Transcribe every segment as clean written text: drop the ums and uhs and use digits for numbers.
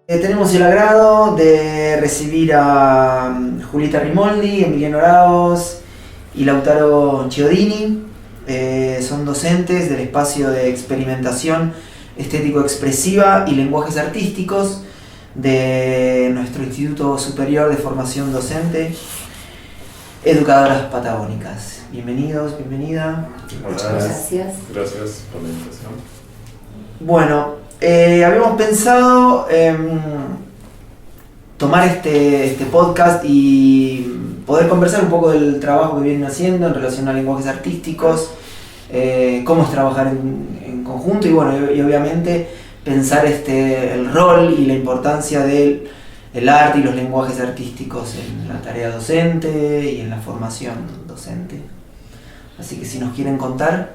Tenemos el agrado de recibir a Julieta Rimoldi, Emiliano Araos y Lautaro Chiodini. Son docentes del espacio de experimentación estético-expresiva y lenguajes artísticos de nuestro Instituto Superior de Formación Docente, Educadoras Patagónicas. Bienvenidos, bienvenida. Muchas gracias. Gracias por la invitación. Bueno, habíamos pensado tomar este podcast y poder conversar un poco del trabajo que vienen haciendo en relación a lenguajes artísticos, cómo es trabajar en conjunto y bueno, y obviamente pensar el rol y la importancia del arte y los lenguajes artísticos en la tarea docente y en la formación docente. Así que si nos quieren contar.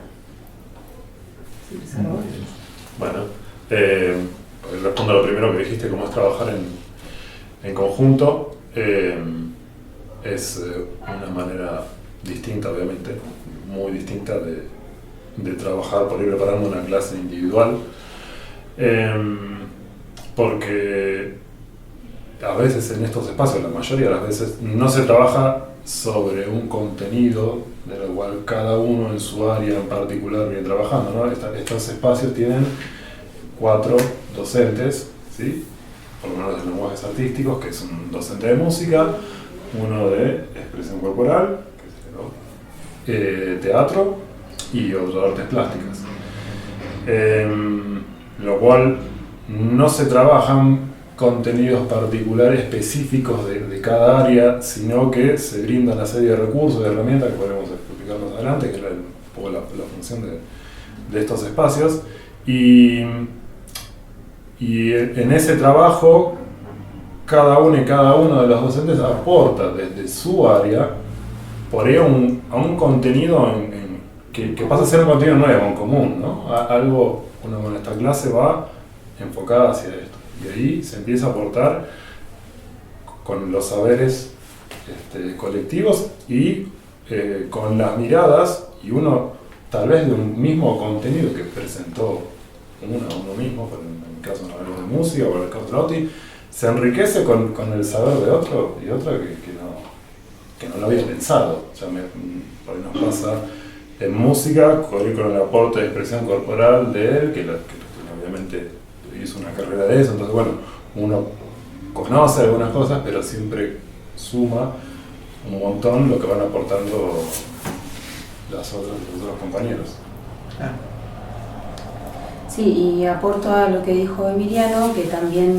Bueno, respondo a lo primero que dijiste, cómo es trabajar en conjunto. Es una manera distinta, obviamente, muy distinta de trabajar por ir preparando una clase individual, porque a veces en estos espacios, la mayoría de las veces, no se trabaja sobre un contenido de lo cual cada uno en su área en particular viene trabajando, ¿no? Estos espacios tienen 4 docentes, ¿sí? Por lo menos de lenguajes artísticos, que es un docente de música, uno de expresión corporal, que es teatro, y otro de artes plásticas. Lo cual no se trabajan contenidos particulares específicos de cada área, sino que se brinda una serie de recursos, de herramientas que podremos explicar más adelante, que es un poco la función de estos espacios. Y en ese trabajo, cada uno y cada uno de los docentes aporta desde su área por ahí a un contenido que pasa a ser un contenido nuevo, en común, ¿no? Algo, uno con esta clase va enfocada hacia esto. Y ahí se empieza a aportar con los saberes colectivos y con las miradas, y uno tal vez de un mismo contenido que presentó uno mismo, por en el caso de música o en el caso de Lauti, se enriquece con el saber de otro y otra que no lo había pensado. O sea, por ahí nos pasa en música, con el aporte de expresión corporal de él, que obviamente hizo una carrera de eso, entonces bueno, uno conoce algunas cosas, pero siempre suma un montón lo que van aportando los otros compañeros. Sí, y aporto a lo que dijo Emiliano, que también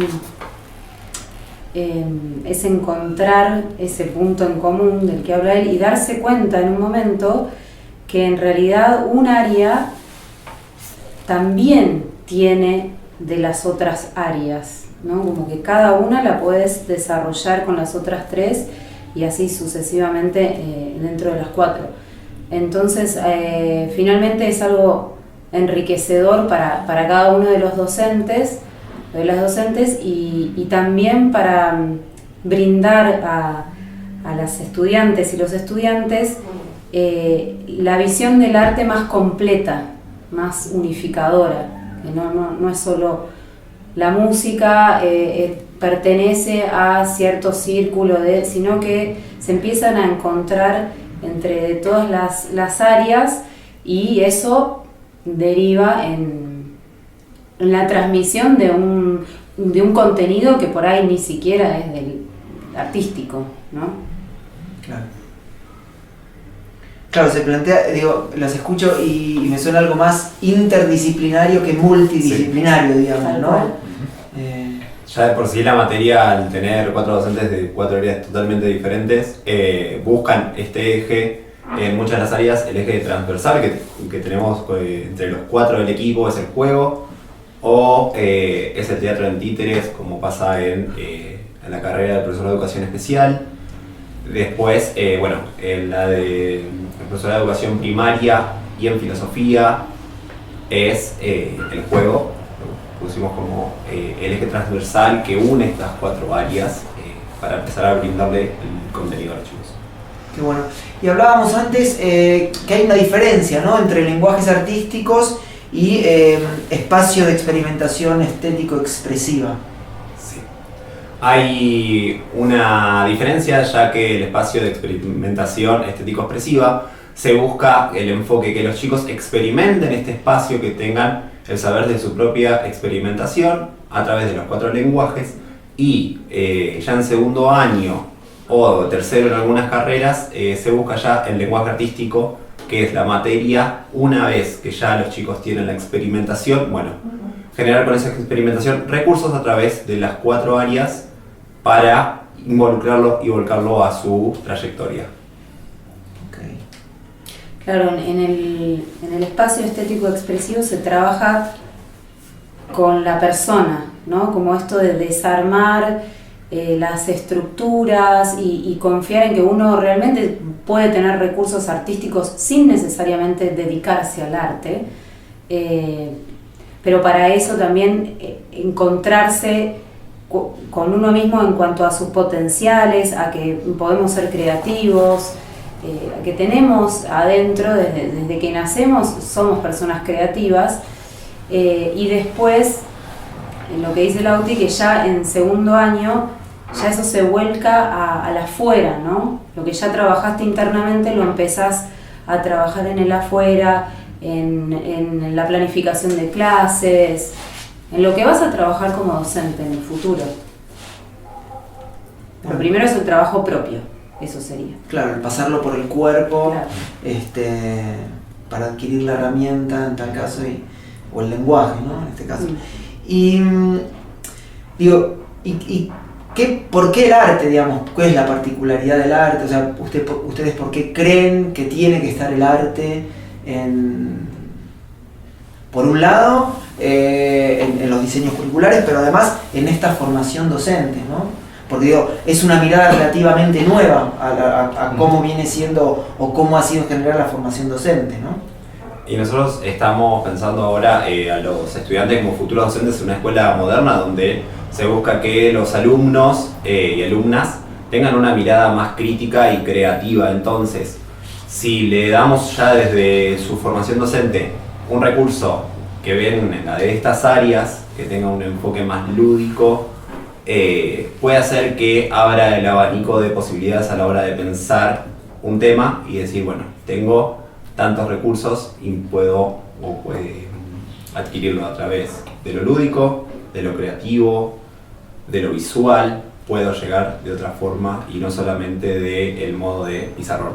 es encontrar ese punto en común del que habla él y darse cuenta en un momento que en realidad un área también tiene de las otras áreas, ¿no? Como que cada una la puedes desarrollar con las otras 3 y así sucesivamente dentro de las 4. Entonces, finalmente es algo enriquecedor para cada uno de los docentes, de las docentes, y también para brindar a las estudiantes y los estudiantes la visión del arte más completa, más unificadora. Que no es solo la música, pertenece a cierto círculo, sino que se empiezan a encontrar entre todas las áreas, y eso deriva en la transmisión de un contenido que por ahí ni siquiera es del artístico, ¿no? Claro, se plantea, las escucho y me suena algo más interdisciplinario que multidisciplinario, sí, digamos, ¿no? Ya de por sí la materia, al tener 4 docentes de 4 áreas totalmente diferentes, buscan este eje en muchas de las áreas, el eje transversal que tenemos entre los 4 del equipo es el juego, o es el teatro en títeres, como pasa en la carrera del profesor de educación especial. Después, en la de profesor de educación primaria y en filosofía es el juego. Lo pusimos como el eje transversal que une estas 4 áreas para empezar a brindarle el contenido a los chicos. Qué bueno. Y hablábamos antes que hay una diferencia, ¿no?, entre lenguajes artísticos y espacio de experimentación estético-expresiva. Sí. Hay una diferencia, ya que el espacio de experimentación estético-expresiva se busca el enfoque que los chicos experimenten este espacio, que tengan el saber de su propia experimentación a través de los 4 lenguajes, y ya en segundo año o tercero en algunas carreras se busca ya el lenguaje artístico, que es la materia, una vez que ya los chicos tienen la experimentación, bueno, generar con esa experimentación recursos a través de las 4 áreas para involucrarlo y volcarlo a su trayectoria. Okay. Claro, en el espacio estético expresivo se trabaja con la persona, ¿no? Como esto de desarmar las estructuras y confiar en que uno realmente puede tener recursos artísticos sin necesariamente dedicarse al arte, pero para eso también encontrarse con uno mismo en cuanto a sus potenciales, a que podemos ser creativos, a que tenemos adentro, desde que nacemos, somos personas creativas, y después, en lo que dice Lauti, que ya en segundo año ya eso se vuelca al afuera, ¿no? Lo que ya trabajaste internamente lo empezás a trabajar en el afuera, en la planificación de clases, en lo que vas a trabajar como docente en el futuro. Pero primero es el trabajo propio, eso sería. Claro, el pasarlo por el cuerpo, Claro. Para adquirir la herramienta en tal caso, o el lenguaje, ¿no?, en este caso. Mm. ¿Por qué el arte, digamos? ¿Cuál es la particularidad del arte? O sea, ¿ustedes por qué creen que tiene que estar el arte por un lado, en los diseños curriculares, pero además en esta formación docente, ¿no? Porque es una mirada relativamente nueva a cómo viene siendo o cómo ha sido en general la formación docente, ¿no? Y nosotros estamos pensando ahora a los estudiantes como futuros docentes en una escuela moderna, donde se busca que los alumnos y alumnas tengan una mirada más crítica y creativa. Entonces, si le damos ya desde su formación docente un recurso que venga de estas áreas, que tenga un enfoque más lúdico, puede hacer que abra el abanico de posibilidades a la hora de pensar un tema y decir, bueno, tengo tantos recursos y puede adquirirlo a través de lo lúdico, de lo creativo, de lo visual. Puedo llegar de otra forma y no solamente del modo de pizarrón,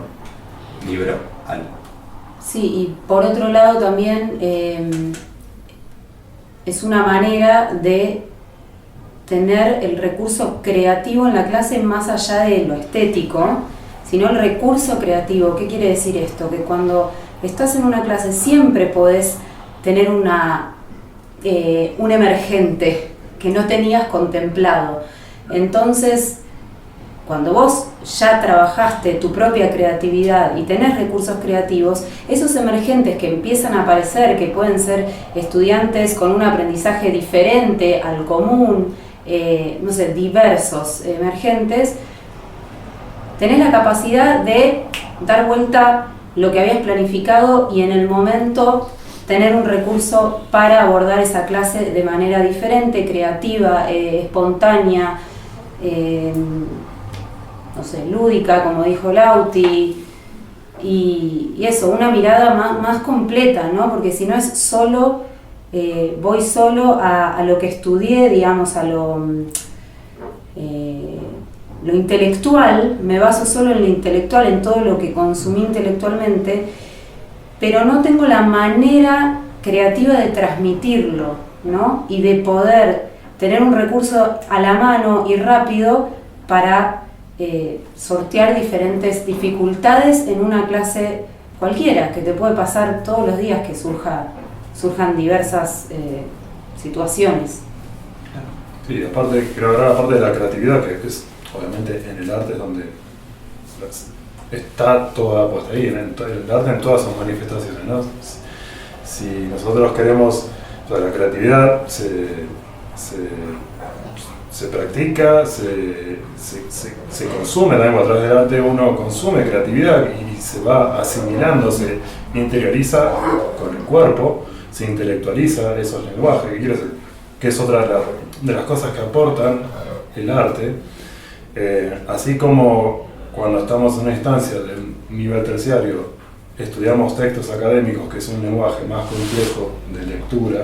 libro, algo. Sí, y por otro lado también es una manera de tener el recurso creativo en la clase más allá de lo estético, sino el recurso creativo. ¿Qué quiere decir esto? Que cuando estás en una clase siempre podés tener un emergente que no tenías contemplado. Entonces, cuando vos ya trabajaste tu propia creatividad y tenés recursos creativos, esos emergentes que empiezan a aparecer, que pueden ser estudiantes con un aprendizaje diferente al común, no sé, diversos emergentes, tenés la capacidad de dar vuelta lo que habías planificado y en el momento tener un recurso para abordar esa clase de manera diferente, creativa, espontánea, no sé, lúdica, como dijo Lauti, y eso, una mirada más completa, ¿no? Porque si no es solo, voy solo a lo que estudié, digamos, a lo intelectual, me baso solo en lo intelectual, en todo lo que consumí intelectualmente, pero no tengo la manera creativa de transmitirlo, ¿no? Y de poder tener un recurso a la mano y rápido para sortear diferentes dificultades en una clase cualquiera, que te puede pasar todos los días que surjan diversas situaciones. Sí, aparte, quiero hablar aparte de la creatividad, que es obviamente en el arte es donde está toda puesta ahí, en el arte en todas sus manifestaciones, ¿no? Si nosotros queremos, o sea, la creatividad se se practica, se consume también a través del arte, uno consume creatividad y se va asimilando, se interioriza con el cuerpo, se intelectualiza esos lenguajes, que es otra de las cosas que aportan el arte. Así como cuando estamos en una instancia de nivel terciario, estudiamos textos académicos, que es un lenguaje más complejo de lectura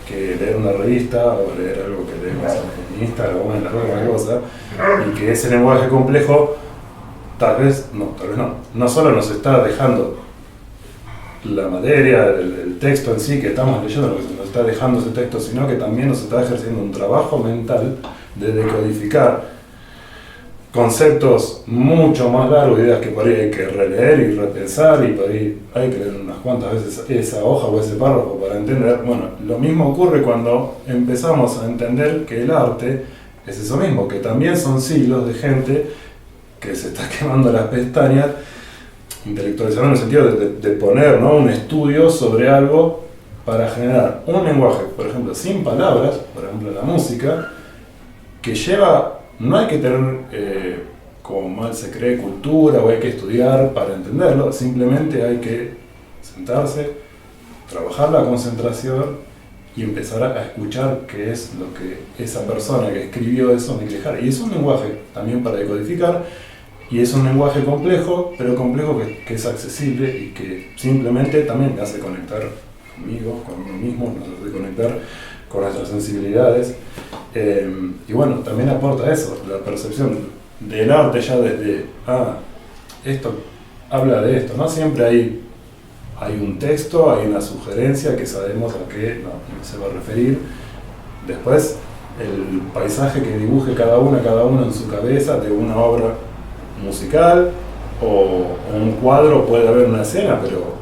que leer una revista o leer algo que leemos en Instagram o en la red, cualquier cosa, y que ese lenguaje complejo tal vez no solo nos está dejando la materia, el texto en sí que estamos leyendo, lo que nos está dejando ese texto, sino que también nos está ejerciendo un trabajo mental de decodificar conceptos mucho más largos, ideas que por ahí hay que releer y repensar, y por ahí hay que leer unas cuantas veces esa hoja o ese párrafo para entender. Bueno, lo mismo ocurre cuando empezamos a entender que el arte es eso mismo, que también son siglos de gente que se está quemando las pestañas, intelectualizando en el sentido de poner, ¿no?, un estudio sobre algo para generar un lenguaje, por ejemplo, sin palabras, por ejemplo la música, que lleva. No hay que tener, como mal se cree, cultura o hay que estudiar para entenderlo, simplemente hay que sentarse, trabajar la concentración y empezar a escuchar qué es lo que esa persona que escribió eso me quiere dejar. Y es un lenguaje también para decodificar, y es un lenguaje complejo, pero complejo que es accesible y que simplemente también me hace conectar conmigo, con uno mismo, nos hace conectar con nuestras sensibilidades. Y bueno, también aporta eso, la percepción del arte ya desde, esto habla de esto, ¿no? Siempre hay un texto, hay una sugerencia que sabemos a qué se va a referir. Después, el paisaje que dibuje cada uno en su cabeza de una obra musical o un cuadro, puede haber una escena, pero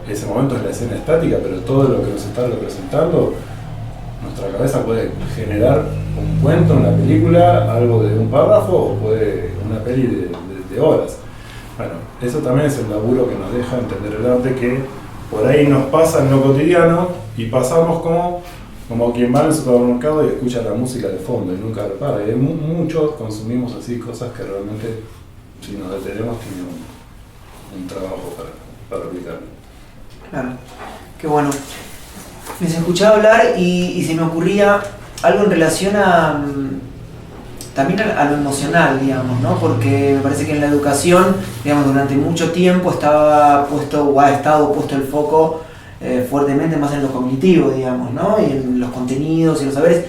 ese momento es la escena estática, pero todo lo que nos está representando, nuestra cabeza puede generar un cuento, una película, algo de un párrafo, o puede una peli de horas. Bueno, eso también es el laburo que nos deja entender el arte, que por ahí nos pasa en lo cotidiano y pasamos como quien va al supermercado y escucha la música de fondo y nunca repara. Y muchos consumimos así cosas que realmente, si nos detenemos, tiene un trabajo para aplicar. Claro, qué bueno. Les escuchaba hablar y se me ocurría algo en relación también a lo emocional, digamos, ¿no? Porque me parece que en la educación, digamos, durante mucho tiempo estaba puesto o ha estado puesto el foco fuertemente más en lo cognitivo, digamos, ¿no? Y en los contenidos y los saberes,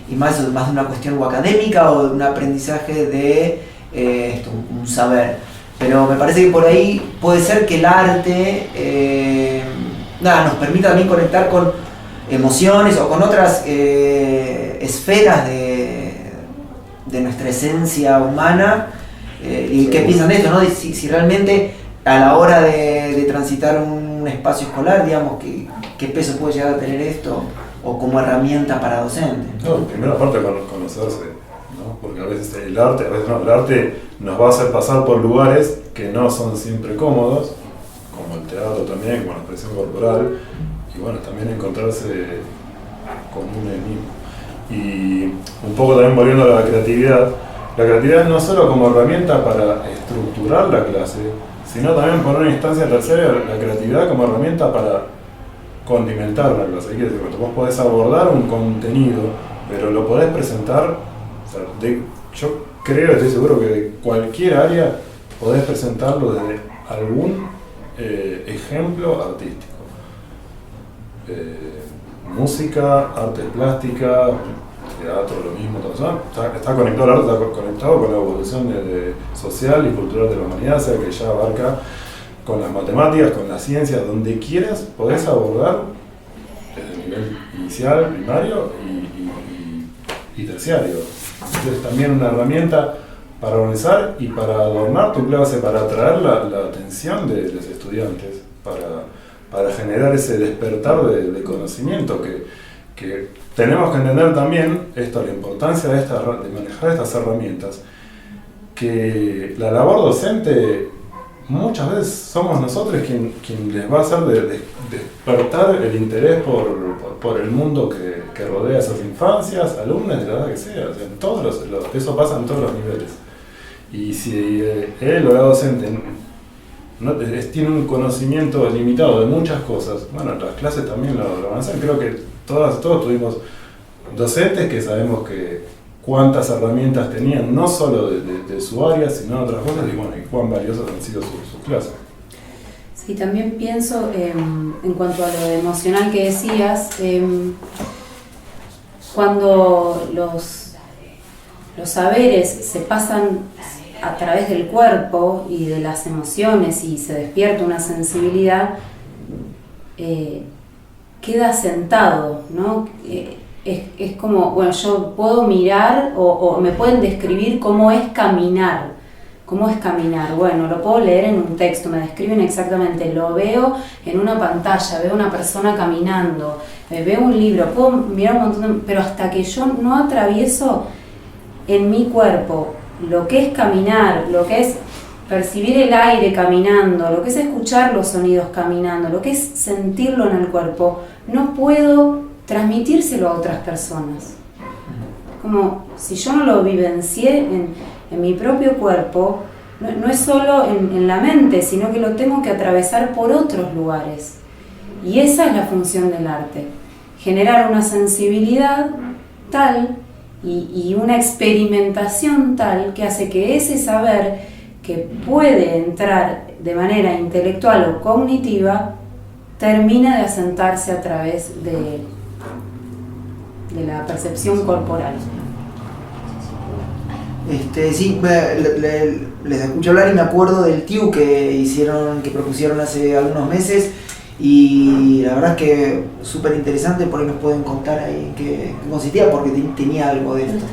y más de una cuestión o académica o de un aprendizaje de un saber. Pero me parece que por ahí puede ser que el arte nos permita también conectar con emociones o con otras esferas de nuestra esencia humana. ¿Y qué piensan de esto, no? Si realmente a la hora de transitar un espacio escolar, digamos, ¿qué peso puede llegar a tener esto? O como herramienta para docentes. No, primero aparte conocerse, ¿no? Porque a veces el arte nos va a hacer pasar por lugares que no son siempre cómodos, como el teatro también, como la expresión corporal, y bueno, también encontrarse con uno mismo. Y un poco también volviendo a la creatividad no solo como herramienta para estructurar la clase, sino también por una instancia tercera, la creatividad como herramienta para condimentar la clase. Quiere decir, vos podés abordar un contenido, pero lo podés presentar, o sea, yo creo, estoy seguro que de cualquier área podés presentarlo desde algún ejemplo artístico. Música, artes plásticas, teatro, lo mismo, todo eso. Está conectado, el arte está conectado con la evolución social y cultural de la humanidad, o sea que ya abarca con las matemáticas, con las ciencias, donde quieras podés abordar desde el nivel inicial, primario y terciario. Entonces también una herramienta para organizar y para adornar tu clase, para atraer la atención de los estudiantes, para generar ese despertar de conocimiento que tenemos que entender también la importancia de manejar estas herramientas, que la labor docente muchas veces somos nosotros quien les va a hacer despertar el interés por el mundo que rodea a esas infancias, alumnos de la edad que sea. O sea, eso pasa en todos los niveles. Y si él o la docente tiene un conocimiento limitado de muchas cosas, bueno, las clases también lo van a hacer. Creo que todos tuvimos docentes que sabemos que cuántas herramientas tenían, no solo de su área, sino de otras cosas, y bueno, y cuán valiosas han sido sus clases. Sí, también pienso en cuanto a lo emocional que decías, cuando los saberes se pasan a través del cuerpo y de las emociones y se despierta una sensibilidad, queda sentado, ¿no? Es como, bueno, yo puedo mirar o me pueden describir cómo es caminar. ¿Cómo es caminar? Bueno, lo puedo leer en un texto, me describen exactamente, lo veo en una pantalla, veo una persona caminando, veo un libro, puedo mirar un montón de... Pero hasta que yo no atravieso en mi cuerpo lo que es caminar, lo que es percibir el aire caminando, lo que es escuchar los sonidos caminando, lo que es sentirlo en el cuerpo, no puedo transmitírselo a otras personas. Como si yo no lo vivencié en mi propio cuerpo, no es solo en la mente, sino que lo tengo que atravesar por otros lugares. Y esa es la función del arte, generar una sensibilidad tal y una experimentación tal que hace que ese saber que puede entrar de manera intelectual o cognitiva termine de asentarse a través de la percepción corporal. Sí, les escucho hablar y me acuerdo del TIU que propusieron hace algunos meses, y la verdad es que súper interesante. Por ahí nos pueden contar ahí qué consistía, porque tenía algo de esto.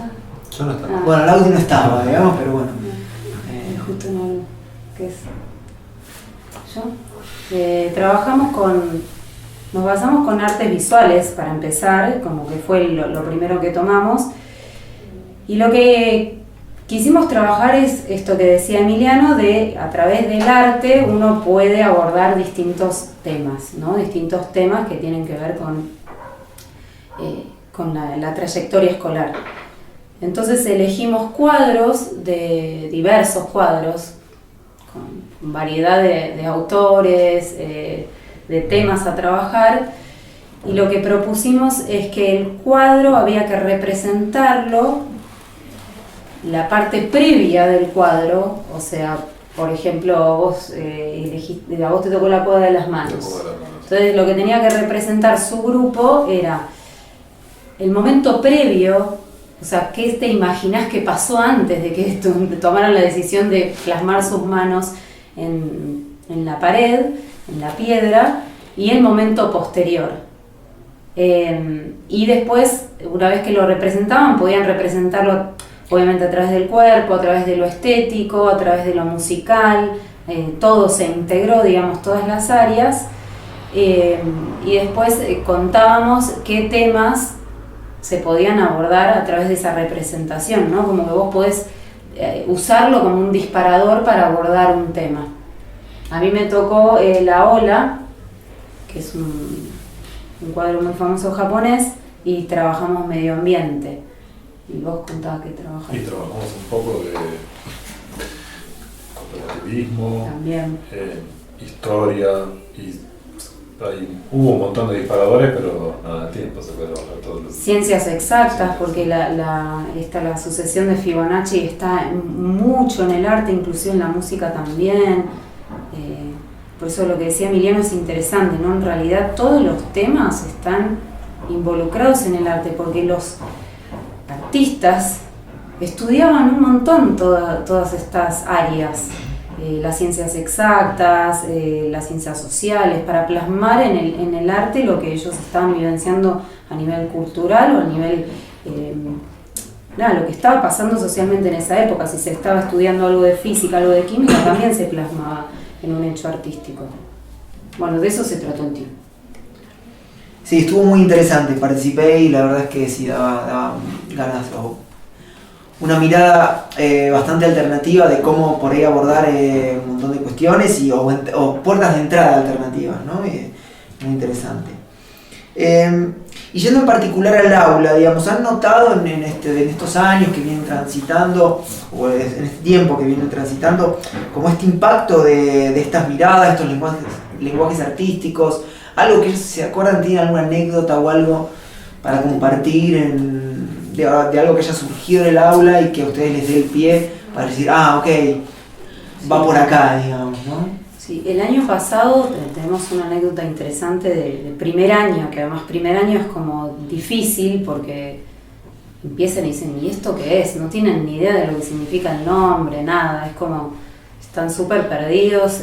Yo no estaba. Bueno, Lauti no estaba, digamos, pero bueno. Justo no, ¿qué es? Yo nos basamos con artes visuales para empezar, como que fue lo primero que tomamos, y lo que quisimos trabajar es esto que decía Emiliano, de a través del arte uno puede abordar distintos temas, ¿no? Distintos temas que tienen que ver con la trayectoria escolar. Entonces elegimos diversos cuadros, con variedad de autores, de temas a trabajar, y lo que propusimos es que el cuadro había que representarlo, la parte previa del cuadro, o sea, por ejemplo, vos a vos te tocó la coda de las manos. Entonces lo que tenía que representar su grupo era el momento previo, o sea, ¿qué te imaginás que pasó antes de que tomaran la decisión de plasmar sus manos en la pared, en la piedra, y el momento posterior? Y después, una vez que lo representaban, podían representarlo obviamente a través del cuerpo, a través de lo estético, a través de lo musical, todo se integró, digamos, todas las áreas, y después contábamos qué temas se podían abordar a través de esa representación, ¿no? Como que vos podés usarlo como un disparador para abordar un tema. A mí me tocó La Ola, que es un cuadro muy famoso japonés, y trabajamos medio ambiente. Y vos contabas que trabajaste. Y trabajamos un poco de cooperativismo, también. Historia, y hubo un montón de disparadores, pero nada, tiempo se puede trabajar todos los... Ciencias exactas, porque la sucesión de Fibonacci está mucho en el arte, inclusive en la música también. Por eso lo que decía Emiliano es interesante, ¿no? En realidad todos los temas están involucrados en el arte, porque los artistas estudiaban un montón todas estas áreas, las ciencias exactas, las ciencias sociales, para plasmar en el arte lo que ellos estaban vivenciando a nivel cultural o a nivel, lo que estaba pasando socialmente en esa época. Si se estaba estudiando algo de física, algo de química, también se plasmaba en un hecho artístico. Bueno, de eso se trató en TIU. Sí, estuvo muy interesante, participé y la verdad es que sí, daba ganas una mirada bastante alternativa de cómo por ahí abordar un montón de cuestiones o puertas de entrada alternativas, ¿no? Muy interesante. Y yendo en particular al aula, digamos, ¿han notado en estos años que vienen transitando, o en este tiempo que vienen transitando, como este impacto de estas miradas, estos lenguajes artísticos, algo que ellos se acuerdan, tienen alguna anécdota o algo para compartir de algo que haya surgido en el aula y que a ustedes les dé el pie para decir, ok, va por acá, digamos, ¿no? Sí, el año pasado tenemos una anécdota interesante del primer año, que además primer año es como difícil porque empiezan y dicen, ¿y esto qué es? No tienen ni idea de lo que significa el nombre, nada, es como, están súper perdidos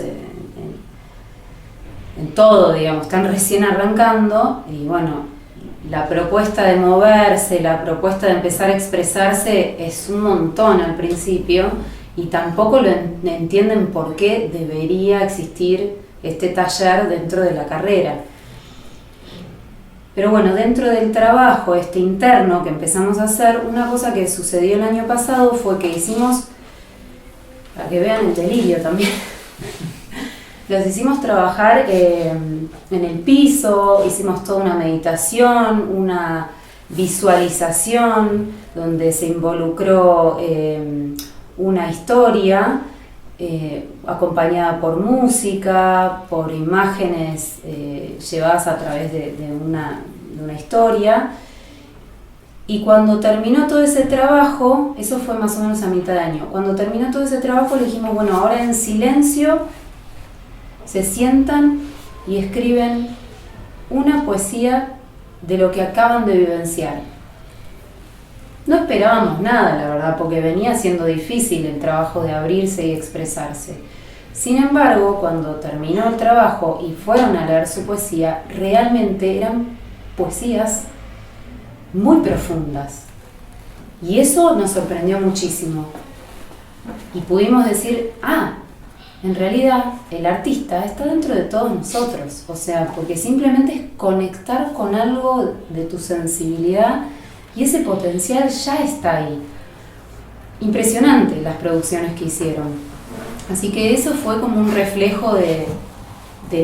en todo, digamos, están recién arrancando y bueno, la propuesta de moverse, la propuesta de empezar a expresarse es un montón al principio. Y tampoco lo entienden por qué debería existir este taller dentro de la carrera. Pero bueno, dentro del trabajo interno que empezamos a hacer, una cosa que sucedió el año pasado fue que hicimos, para que vean el delirio también, los hicimos trabajar en el piso, hicimos toda una meditación, una visualización, donde se involucró una historia acompañada por música, por imágenes llevadas a través de una historia. Y cuando terminó todo ese trabajo, eso fue más o menos a mitad de año, cuando terminó todo ese trabajo le dijimos, bueno, ahora en silencio se sientan y escriben una poesía de lo que acaban de vivenciar. No esperábamos nada, la verdad, porque venía siendo difícil el trabajo de abrirse y expresarse. Sin embargo, cuando terminó el trabajo y fueron a leer su poesía, realmente eran poesías muy profundas. Y eso nos sorprendió muchísimo. Y pudimos decir, en realidad el artista está dentro de todos nosotros. O sea, porque simplemente es conectar con algo de tu sensibilidad y ese potencial ya está ahí. Impresionante las producciones que hicieron. Así que eso fue como un reflejo de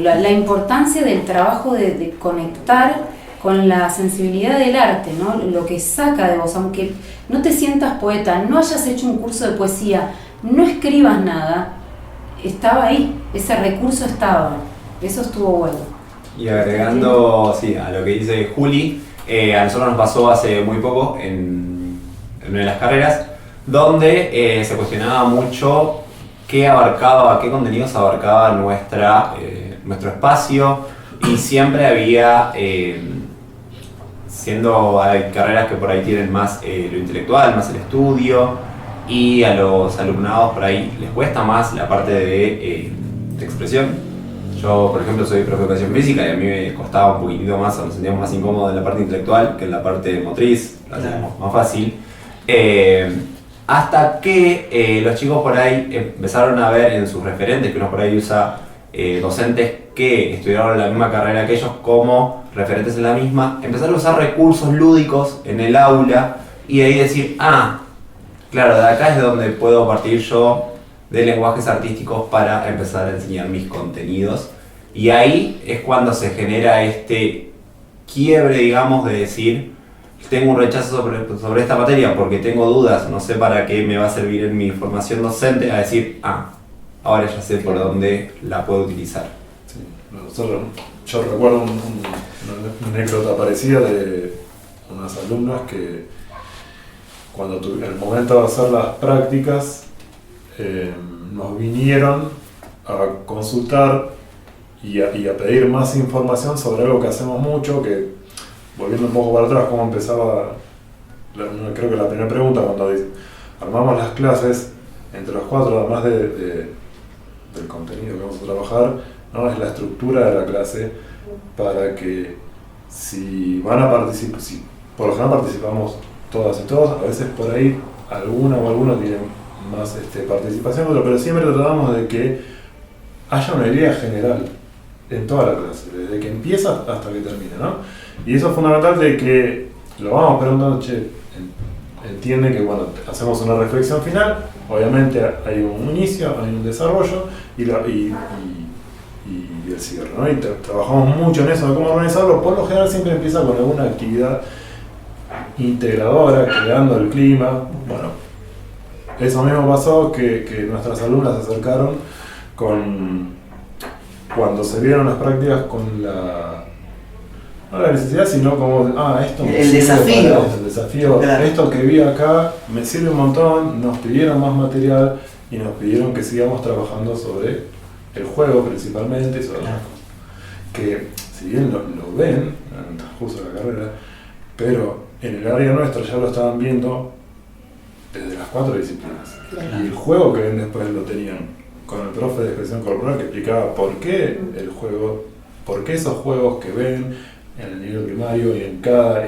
la importancia del trabajo de conectar con la sensibilidad del arte, ¿no? Lo que saca de vos, aunque no te sientas poeta, no hayas hecho un curso de poesía, no escribas nada, estaba ahí, ese recurso estaba. Eso estuvo bueno. Y agregando a lo que dice Juli, a nosotros nos pasó hace muy poco en una de las carreras donde se cuestionaba mucho qué contenidos abarcaba nuestro espacio y siempre había, hay carreras que por ahí tienen más lo intelectual, más el estudio y a los alumnados por ahí les cuesta más la parte de expresión. Yo, por ejemplo, soy profe de educación física y a mí me costaba un poquitito más, nos sentíamos más incómodos en la parte intelectual que en la parte motriz, lo hacíamos más fácil. Hasta que los chicos por ahí empezaron a ver en sus referentes, que uno por ahí usa docentes que estudiaron la misma carrera que ellos como referentes en la misma, empezaron a usar recursos lúdicos en el aula y de ahí decir, claro, de acá es de donde puedo partir yo de lenguajes artísticos para empezar a enseñar mis contenidos. Y ahí es cuando se genera este quiebre, digamos, de decir, tengo un rechazo sobre esta materia porque tengo dudas, no sé para qué me va a servir en mi formación docente, a decir, ahora ya sé por dónde la puedo utilizar. Sí, yo recuerdo una anécdota parecida de unas alumnas que cuando en el momento de hacer las prácticas nos vinieron a consultar y a pedir más información sobre algo que hacemos mucho, que volviendo un poco para atrás, cómo empezaba, creo que la primera pregunta cuando armamos las clases, entre los cuatro, además del contenido que vamos a trabajar, ¿no? Es la estructura de la clase para que si van a participar, si por lo general participamos todas y todos, a veces por ahí alguna o alguno tienen más participación, pero siempre tratamos de que haya una idea general en toda la clase, desde que empieza hasta que termina, ¿no? Y eso es fundamental de que lo vamos preguntando, entienden que cuando hacemos una reflexión final, obviamente hay un inicio, hay un desarrollo y el cierre, ¿no? Y trabajamos mucho en eso de cómo organizarlo. Por lo general siempre empieza con alguna actividad integradora, creando el clima. Bueno, eso mismo pasó que nuestras alumnas se acercaron cuando se vieron las prácticas con no la necesidad, sino como, esto me el sirve desafío. para esto, el desafío, Claro. Esto que vi acá me sirve un montón, nos pidieron más material y nos pidieron que sigamos trabajando sobre el juego principalmente y sobre Claro. las cosas. Que si bien lo ven en el transcurso de la carrera, pero en el área nuestra ya lo estaban viendo desde las 4 disciplinas. Claro. Y el juego que ven después lo tenían con el profe de expresión corporal que explicaba por qué el juego, por qué esos juegos que ven en el nivel primario y en cada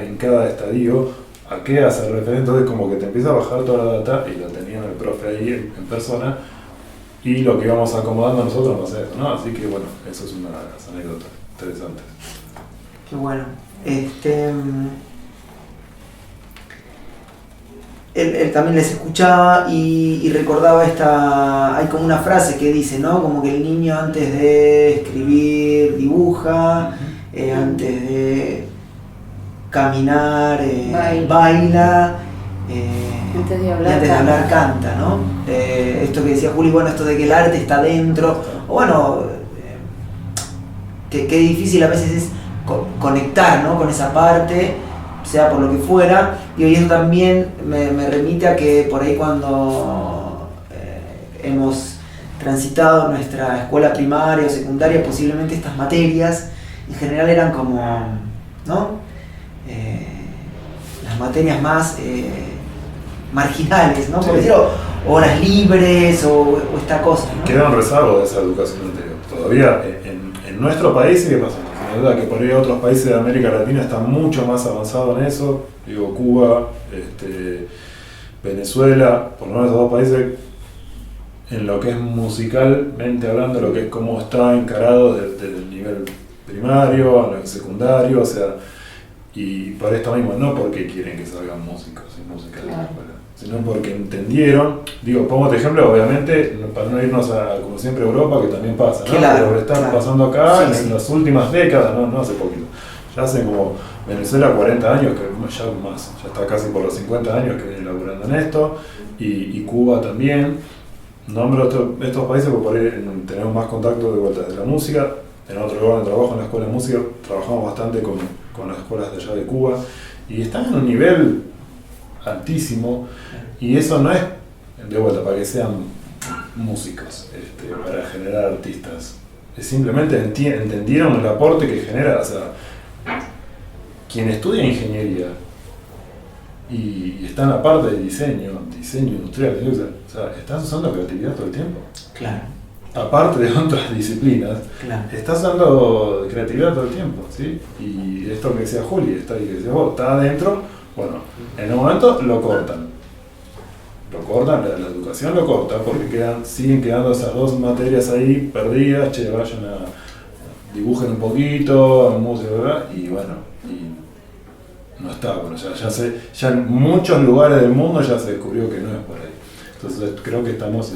estadio, a qué hace referencia. Entonces como que te empieza a bajar toda la data y lo tenían el profe ahí en persona y lo que íbamos acomodando nosotros no sé eso, ¿no? Así que bueno, eso es una de las anécdotas interesantes. Qué bueno. Él también les escuchaba y recordaba hay como una frase que dice, ¿no? Como que el niño antes de escribir dibuja, antes de caminar baila, Antes de hablar, y antes de hablar canta, ¿no? Esto que decía Juli, bueno, esto de que el arte está dentro, o bueno, qué difícil a veces es conectar, ¿no? Con esa parte, sea por lo que fuera, y eso también me remite a que por ahí cuando hemos transitado nuestra escuela primaria o secundaria, posiblemente estas materias en general eran como, ¿no? Las materias más marginales, ¿no? Por Sí. decirlo, horas libres o esta cosa, ¿no? Queda un rezago de esa educación anterior. Todavía en nuestro país sigue pasando. Sin duda que por ahí otros países de América Latina están mucho más avanzados en eso. Digo, Cuba, Venezuela, por lo menos esos dos países, en lo que es musicalmente hablando, lo que es cómo está encarado desde el nivel primario, al secundario, o sea, y por esto mismo, no porque quieren que salgan músicos y músicas de la escuela, sino porque entendieron, digo, pongo este ejemplo, obviamente, para no irnos a, como siempre, Europa, que también pasa, ¿no? Claro, Pero está claro. pasando acá Sí, sí. en las últimas décadas, no hace poquito. Ya hace como Venezuela 40 años, que ya está casi por los 50 años que viene laburando en esto, y Cuba también. Nombro estos países porque por ahí tenemos más contacto de vuelta de la música. En otro lugar de trabajo, en la escuela de música, trabajamos bastante con las escuelas de allá de Cuba y están en un nivel altísimo, y eso no es de vuelta para que sean músicos, para generar artistas. Es simplemente entendieron el aporte que genera, o sea, quien estudia ingeniería y está en la parte de diseño industrial, o sea, estás usando creatividad todo el tiempo. Claro, Aparte de otras disciplinas, claro. estás usando creatividad todo el tiempo, ¿sí? Y esto que decía Juli, y que decías vos, está adentro, bueno, en un momento lo cortan, la educación lo corta porque siguen quedando esas dos materias ahí perdidas, vayan dibujen un poquito, música, ¿verdad? Y bueno, y no está, bueno, ya en muchos lugares del mundo ya se descubrió que no es por ahí. Entonces creo que estamos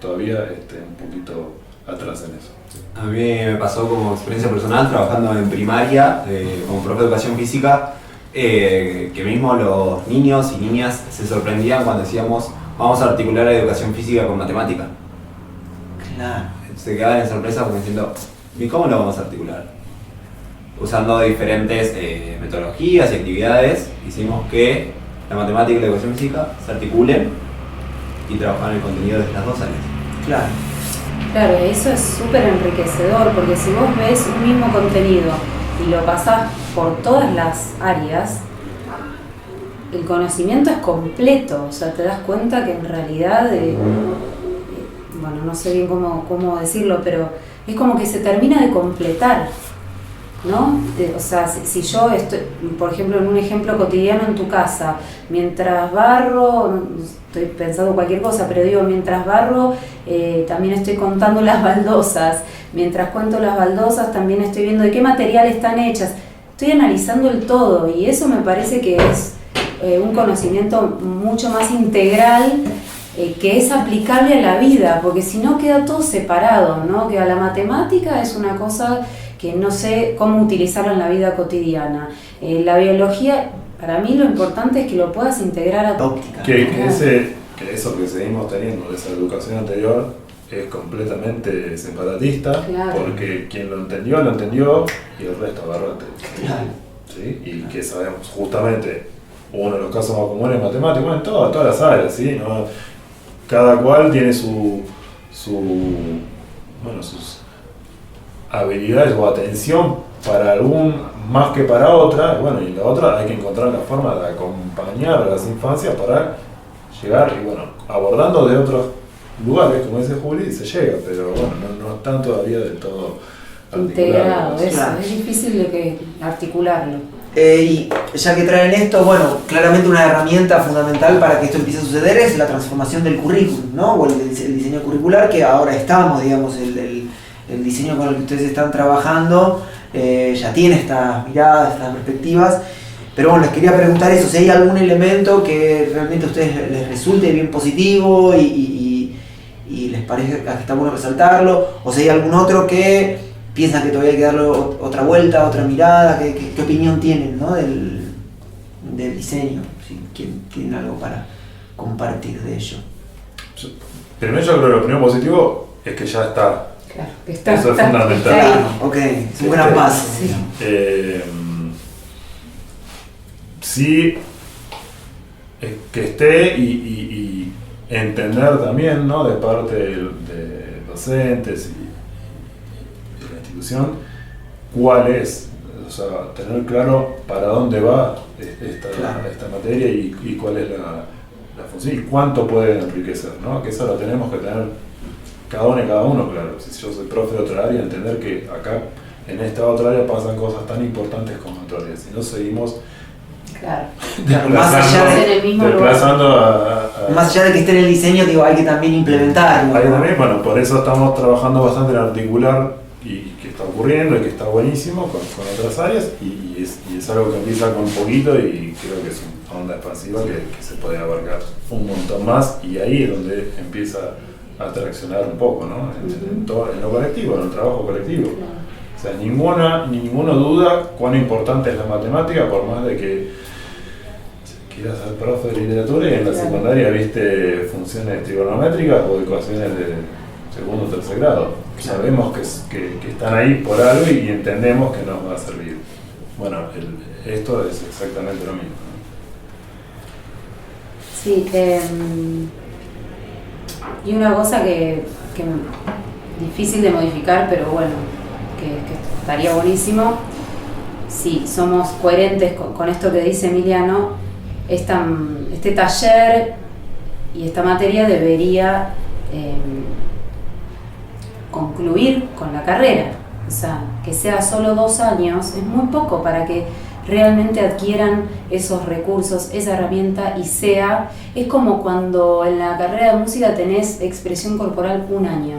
todavía un poquito atrás en eso. A mí me pasó como experiencia personal trabajando en primaria como profe de educación física, que mismo los niños y niñas se sorprendían cuando decíamos vamos a articular la educación física con matemática. Claro. Se quedaban en sorpresa como diciendo, ¿y cómo lo vamos a articular? Usando diferentes metodologías y actividades, hicimos que la matemática y la educación física se articulen y trabajar el contenido de las dos áreas. Claro. Claro, eso es súper enriquecedor, porque si vos ves un mismo contenido y lo pasás por todas las áreas, el conocimiento es completo, o sea, te das cuenta que en realidad, bueno, no sé bien cómo decirlo, pero es como que se termina de completar, ¿no? O sea, si yo estoy, por ejemplo, en un ejemplo cotidiano en tu casa, mientras barro, estoy pensando cualquier cosa, pero digo, mientras barro, también estoy contando las baldosas, mientras cuento las baldosas también estoy viendo de qué material están hechas, estoy analizando el todo, y eso me parece que es un conocimiento mucho más integral que es aplicable a la vida, porque si no queda todo separado, ¿no? Que la matemática es una cosa que no sé cómo utilizarla en la vida cotidiana. La biología, para mí lo importante es que lo puedas integrar a tu óptica. Que eso que seguimos teniendo de esa educación anterior es completamente separatista, claro. Porque quien lo entendió y el resto agarrate. Claro. ¿Sí? Y que sabemos justamente, uno de los casos más comunes es matemático, bueno, en todas las áreas, ¿sí? ¿No? Cada cual tiene sus habilidades o atención para algún más que para otra, bueno, y la otra hay que encontrar la forma de acompañar a las infancias para llegar, y bueno, abordando de otros lugares, como dice Juli, se llega, pero bueno, no están todavía del todo integrado, articulados. eso, es difícil de que articularlo. Y ya que traen esto, bueno, claramente una herramienta fundamental para que esto empiece a suceder es la transformación del currículum, ¿no? O el diseño curricular, que ahora estamos, digamos, el diseño con el que ustedes están trabajando ya tiene estas miradas, estas perspectivas. Pero bueno, les quería preguntar eso, si hay algún elemento que realmente a ustedes les resulte bien positivo y les parezca que está bueno resaltarlo, o si hay algún otro que piensan que todavía hay que darle otra vuelta, otra mirada, ¿qué opinión tienen, ¿no? del diseño? Si tienen algo para compartir de ello. Primero yo creo que lo primero positivo es que ya está. Claro, Eso es fundamental. Claro, ok, es un gran paso. Sí. Sí, que esté y entender también, ¿no? De parte de docentes y de la institución, cuál es, o sea, tener claro para dónde va esta materia y cuál es la función y cuánto puede enriquecer, ¿no? Que eso lo tenemos que tener cada uno, claro. Si yo soy profe de otra área, entender que acá en esta otra área pasan cosas tan importantes como en otra área, si no seguimos claro. Más allá en el mismo lugar. Más allá de que esté en el diseño, digo, hay que también implementarlo. Ahí también, bueno, por eso estamos trabajando bastante en articular y que está ocurriendo y que está buenísimo con otras áreas y es algo que empieza con poquito y creo que es una onda expansiva que se puede abarcar un montón más y ahí es donde empieza a traccionar un poco, ¿no? En lo colectivo, en el trabajo colectivo. Claro. O sea, ninguno duda cuán importante es la matemática, por más de que quieras ser profe de literatura y en la secundaria viste funciones trigonométricas o ecuaciones de segundo o tercer grado. Sabemos que están ahí por algo y entendemos que nos va a servir. Bueno, esto es exactamente lo mismo, ¿no? Sí, y una cosa que difícil de modificar, pero bueno, que estaría buenísimo, si somos coherentes con esto que dice Emiliano, este taller y esta materia debería concluir con la carrera. O sea, que sea solo 2 años es muy poco para que realmente adquieran esos recursos, esa herramienta es como cuando en la carrera de música tenés expresión corporal 1 año.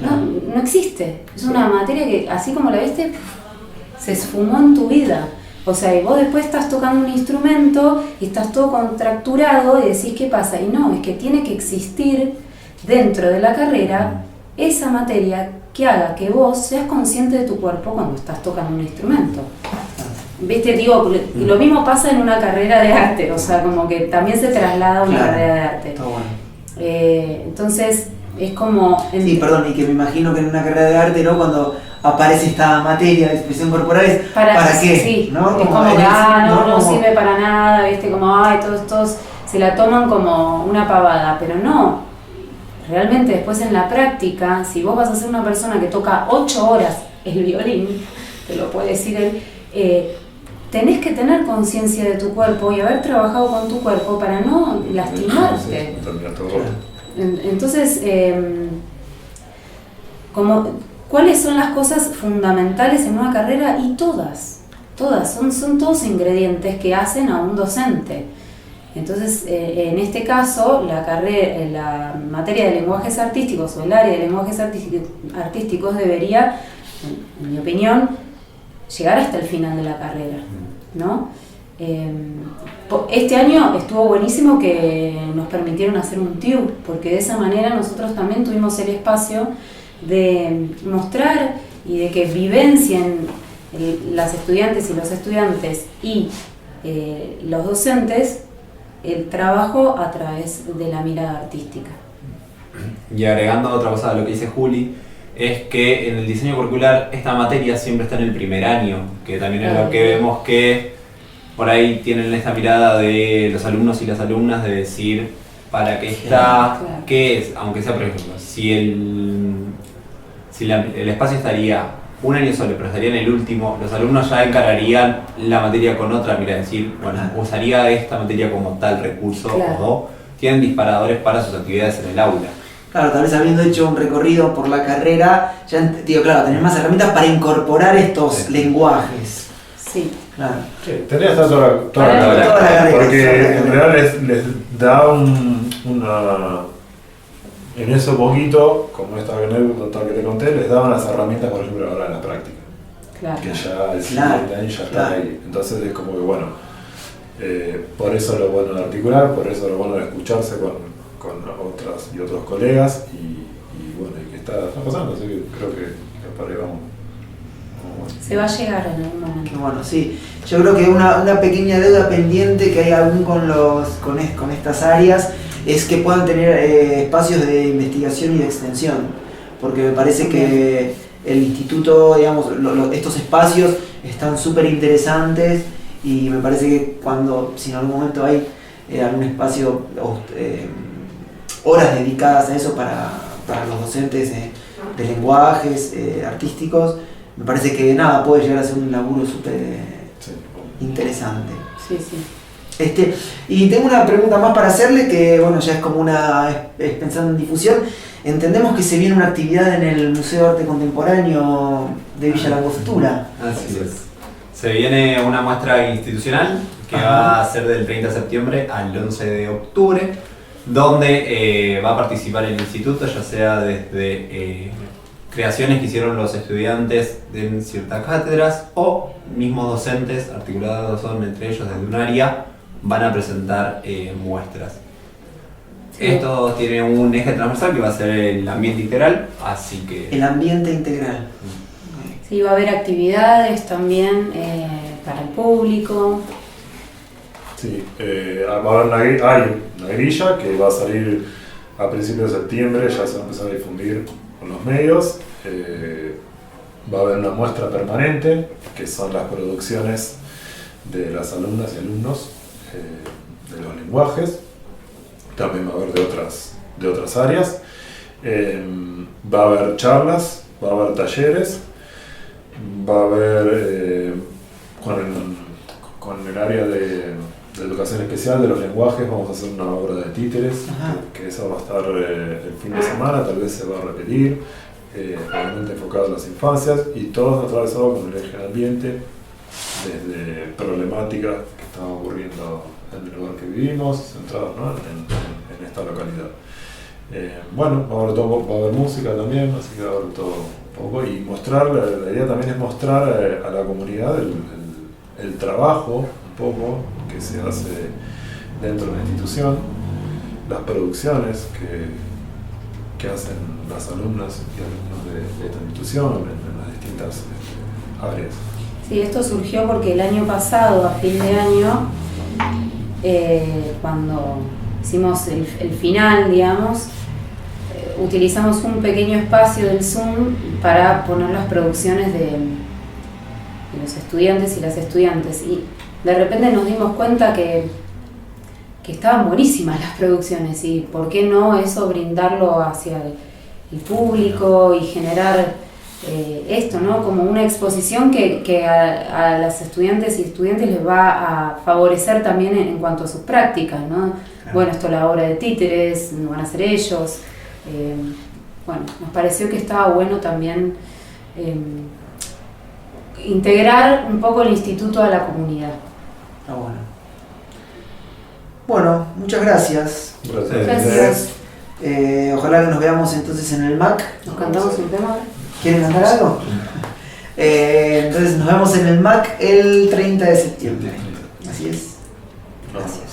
No existe, es una materia que así como la viste, se esfumó en tu vida. O sea, y vos después estás tocando un instrumento y estás todo contracturado y decís ¿qué pasa? Y no, es que tiene que existir dentro de la carrera esa materia que haga que vos seas consciente de tu cuerpo cuando estás tocando un instrumento. ¿Viste? Digo, lo mismo pasa en una carrera de arte, o sea, como que también se traslada a una carrera de arte. Está bueno. Entonces, es como... Sí, perdón, y que me imagino que en una carrera de arte, ¿no? Cuando aparece esta materia de expresión corporal, ¿para qué? Sí, ¿no? es como que no sirve para nada, ¿viste? Como, todos se la toman como una pavada, pero no. Realmente después en la práctica, si vos vas a ser una persona que toca 8 horas el violín, te lo puede decir él, tenés que tener conciencia de tu cuerpo y haber trabajado con tu cuerpo para no lastimarte. Entonces, ¿cuáles son las cosas fundamentales en una carrera? Y todas, son todos ingredientes que hacen a un docente. Entonces, en este caso, la materia de lenguajes artísticos o el área de lenguajes artísticos debería, en mi opinión, llegar hasta el final de la carrera, ¿no? Este año estuvo buenísimo que nos permitieron hacer un TIU, porque de esa manera nosotros también tuvimos el espacio de mostrar y de que vivencien las estudiantes y los estudiantes y los docentes el trabajo a través de la mirada artística. Y agregando otra cosa a lo que dice Juli, es que en el diseño curricular esta materia siempre está en el primer año, que también es lo que vemos que por ahí tienen esta mirada de los alumnos y las alumnas de decir para qué está, claro. qué es, aunque sea por ejemplo, si el espacio estaría un año solo, pero estaría en el último, los alumnos ya encararían la materia con otra mirada, es decir, bueno, usaría esta materia como tal recurso claro. o no, tienen disparadores para sus actividades en el aula. Claro, tal vez habiendo hecho un recorrido por la carrera, ya digo, claro, tenés más herramientas para incorporar estos lenguajes. Sí. Claro. Sí, tenía hasta toda la carrera. porque en realidad les da una... En eso poquito, como esta anécdota que te conté, les daban las herramientas, por ejemplo, ahora en la práctica. Claro. Que ya el siguiente año ya está ahí. Entonces es como que bueno, por eso lo bueno de articular, por eso lo bueno de escucharse con otras y otros colegas y bueno, y que está pasando, así que creo que por ahí vamos. Se va a llegar en algún momento. Qué bueno, sí. Yo creo que una pequeña deuda pendiente que hay aún con estas áreas es que puedan tener espacios de investigación y de extensión, porque me parece que el instituto, digamos, estos espacios están súper interesantes y me parece que si en algún momento hay algún espacio, horas dedicadas a eso para los docentes de lenguajes artísticos, me parece que puede llegar a ser un laburo súper interesante. Sí, sí. Y tengo una pregunta más para hacerle, que bueno, ya es como es pensando en difusión. Entendemos que se viene una actividad en el Museo de Arte Contemporáneo de Villa Langostura. Así es. Se viene una muestra institucional que va a ser del 30 de septiembre al 11 de octubre, donde va a participar el instituto, ya sea desde creaciones que hicieron los estudiantes en ciertas cátedras o mismos docentes, articulados son entre ellos desde un área, van a presentar muestras. Sí. Esto tiene un eje transversal que va a ser el ambiente integral, así que... El ambiente integral. Sí, va a haber actividades también para el público. Sí, va a haber una grilla que va a salir a principios de septiembre, ya se va a empezar a difundir con los medios. Va a haber una muestra permanente, que son las producciones de las alumnas y alumnos de los lenguajes. También va a haber de otras áreas. Va a haber charlas, va a haber talleres, va a haber con el área de educación especial de los lenguajes, vamos a hacer una obra de títeres, que esa va a estar el fin de semana, tal vez se va a repetir, obviamente enfocado a las infancias, y todo atravesado con el eje de ambiente, desde problemáticas que están ocurriendo en el lugar que vivimos, centrados, ¿no?, en esta localidad. Bueno, va a haber música también, así que va a haber todo un poco, y la idea también es mostrar a la comunidad el trabajo un poco que se hace dentro de la institución, las producciones que hacen las alumnas y alumnos de esta institución en las distintas áreas. Sí, esto surgió porque el año pasado, a fin de año, cuando hicimos el final, digamos, utilizamos un pequeño espacio del Zoom para poner las producciones de los estudiantes y las estudiantes, y de repente nos dimos cuenta que estaban buenísimas las producciones, y por qué no eso brindarlo hacia el público y generar esto, ¿no?, como una exposición que a las estudiantes y estudiantes les va a favorecer también en cuanto a sus prácticas, ¿no? Claro. Bueno, esto la obra de títeres, no van a ser ellos. Bueno, nos pareció que estaba bueno también integrar un poco el instituto a la comunidad. Ah, bueno, muchas gracias. Gracias. Ojalá que nos veamos entonces en el MAC. ¿Nos cantamos un tema? ¿Quieren cantar algo? Entonces nos vemos en el MAC el 30 de septiembre. Así es. No. Gracias.